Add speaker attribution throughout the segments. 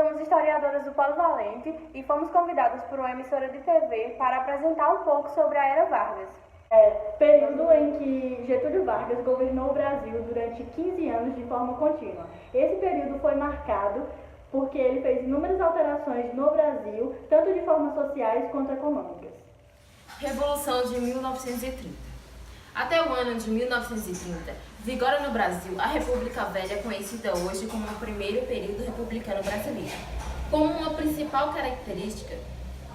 Speaker 1: Somos historiadoras do Polo Valente e fomos convidadas por uma emissora de TV para apresentar um pouco sobre a Era Vargas.
Speaker 2: Período em que Getúlio Vargas governou o Brasil durante 15 anos de forma contínua. Esse período foi marcado porque ele fez inúmeras alterações no Brasil, tanto de formas sociais quanto econômicas.
Speaker 3: Revolução de 1930. Até o ano de 1930, vigora no Brasil a República Velha, conhecida hoje como o primeiro período republicano brasileiro, como uma principal característica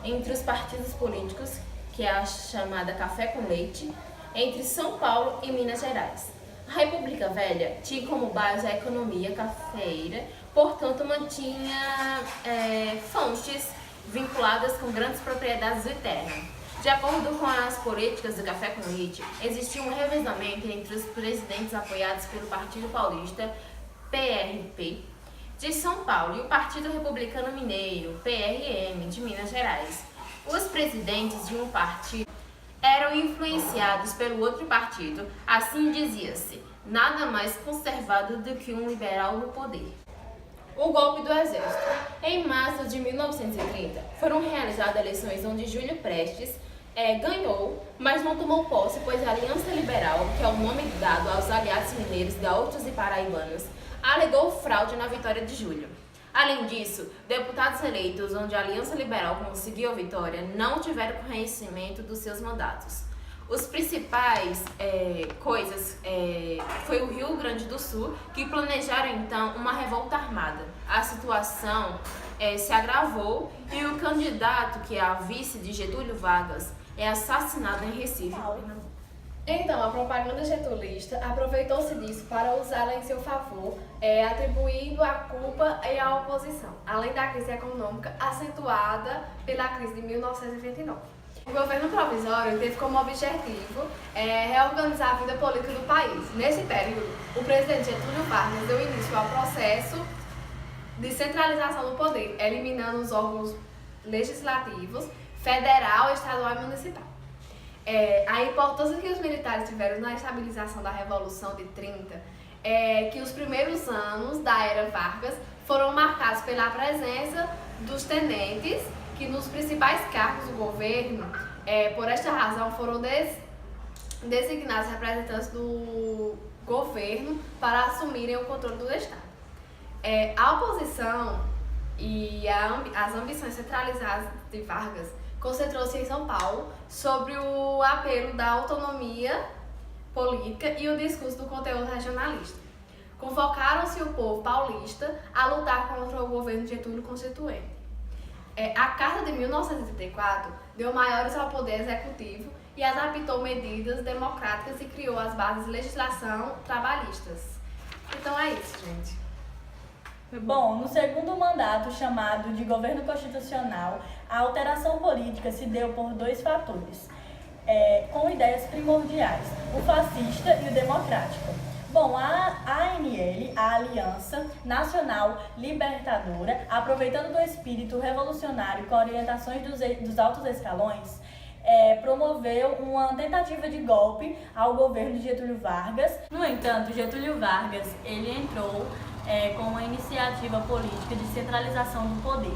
Speaker 3: entre os partidos políticos, que é a chamada café com leite, entre São Paulo e Minas Gerais. A República Velha tinha como base a economia cafeeira, portanto mantinha fontes vinculadas com grandes propriedades do terra. De acordo com as políticas do café com leite, existia um revezamento entre os presidentes apoiados pelo Partido Paulista, PRP, de São Paulo, e o Partido Republicano Mineiro, PRM, de Minas Gerais. Os presidentes de um partido eram influenciados pelo outro partido, assim dizia-se, nada mais conservado do que um liberal no poder. O golpe do Exército. Em março de 1930, foram realizadas eleições onde Júlio Prestes ganhou, mas não tomou posse, pois a Aliança Liberal, que é o nome dado aos aliados mineiros, gaúchos e paraibanos, alegou fraude na vitória de Júlio. Além disso, deputados eleitos onde a Aliança Liberal conseguiu a vitória não tiveram conhecimento dos seus mandatos. Os principais foi o Rio Grande do Sul, que planejaram então uma revolta armada. A situação se agravou e o candidato, que é a vice de Getúlio Vargas, é assassinado em Recife.
Speaker 4: Então, a propaganda getulista aproveitou-se disso para usá-la em seu favor, atribuindo a culpa à oposição, além da crise econômica acentuada pela crise de 1929. O governo provisório teve como objetivo reorganizar a vida política do país. Nesse período, o presidente Getúlio Vargas deu início ao processo de centralização do poder, eliminando os órgãos legislativos, federal, estadual e municipal. A importância que os militares tiveram na estabilização da Revolução de 30 é que os primeiros anos da Era Vargas foram marcados pela presença dos tenentes, que nos principais cargos do governo, por esta razão, foram designados representantes do governo para assumirem o controle do Estado. A oposição e as ambições centralizadas de Vargas concentrou-se em São Paulo sobre o apelo da autonomia política e o discurso do conteúdo regionalista. Convocaram-se o povo paulista a lutar contra o governo Getúlio Constituinte. A Carta de 1934 deu maiores ao poder executivo e adaptou medidas democráticas e criou as bases de legislação trabalhistas. Então é isso, gente.
Speaker 2: Bom, no segundo mandato, chamado de governo constitucional, a alteração política se deu por dois fatores, com ideias primordiais, o fascista e o democrático. Bom, a ANL, a Aliança Nacional Libertadora, aproveitando do espírito revolucionário com orientações dos altos escalões, promoveu uma tentativa de golpe ao governo de Getúlio Vargas. No entanto, Getúlio Vargas ele entrou com uma iniciativa política de centralização do poder,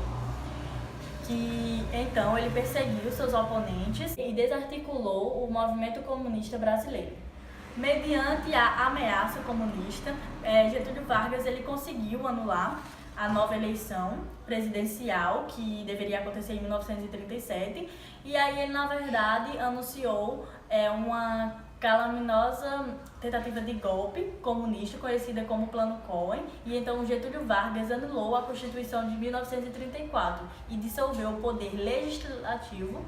Speaker 2: que então ele perseguiu seus oponentes e desarticulou o movimento comunista brasileiro. Mediante a ameaça comunista, Getúlio Vargas ele conseguiu anular a nova eleição presidencial, que deveria acontecer em 1937, e aí ele, na verdade, anunciou uma calaminosa tentativa de golpe comunista, conhecida como Plano Cohen, e então Getúlio Vargas anulou a Constituição de 1934 e dissolveu o poder legislativo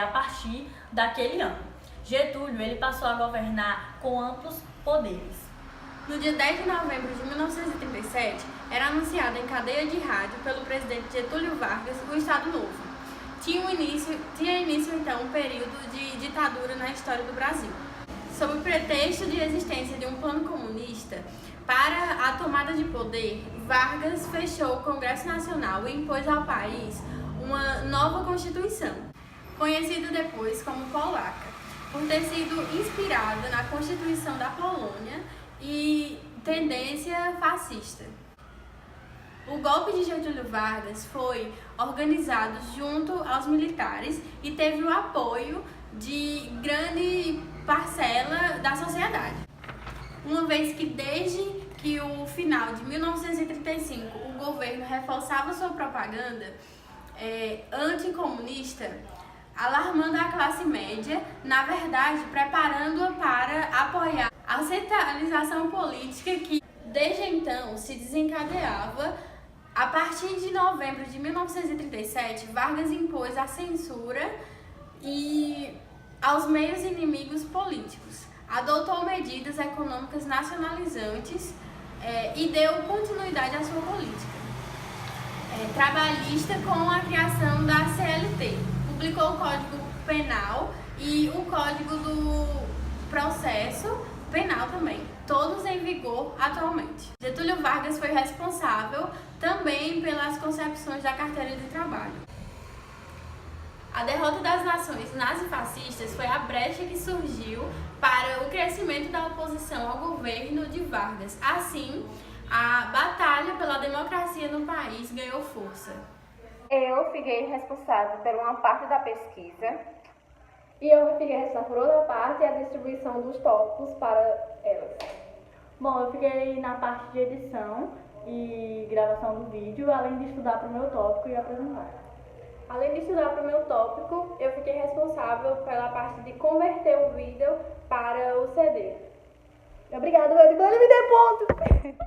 Speaker 2: a partir daquele ano. Getúlio ele passou a governar com amplos poderes.
Speaker 5: No dia 10 de novembro de 1937, era anunciado em cadeia de rádio pelo presidente Getúlio Vargas o Estado Novo. Tinha início então um período de ditadura na história do Brasil. Sob o pretexto de existência de um plano comunista, para a tomada de poder, Vargas fechou o Congresso Nacional e impôs ao país uma nova Constituição, conhecida depois como Polaca, por ter sido inspirada na Constituição da Polônia e tendência fascista. O golpe de Getúlio Vargas foi organizado junto aos militares e teve o apoio de grande parcela da sociedade. Uma vez que desde que o final de 1935 o governo reforçava sua propaganda anticomunista, alarmando a classe média, na verdade preparando-a para apoiar a centralização política que desde então se desencadeava. A partir de novembro de 1937, Vargas impôs a censura e aos meios inimigos políticos, adotou medidas econômicas nacionalizantes e deu continuidade à sua política trabalhista com a criação da CLT. Publicou o Código Penal e o Código do Processo Penal também, todos em vigor atualmente. Getúlio Vargas foi responsável também pelas concepções da carteira de trabalho. A derrota das nações nazifascistas foi a brecha que surgiu para o crescimento da oposição ao governo de Vargas. Assim, a batalha pela democracia no país ganhou força.
Speaker 1: Eu fiquei responsável por uma parte da pesquisa.
Speaker 4: E eu fiquei responsável por outra parte e a distribuição dos tópicos para elas.
Speaker 2: Bom, eu fiquei na parte de edição e gravação do vídeo, além de estudar para o meu tópico e apresentar.
Speaker 4: Além de estudar para o meu tópico, eu fiquei responsável pela parte de converter o vídeo para o CD.
Speaker 1: Obrigada, Edmar, me dê ponto!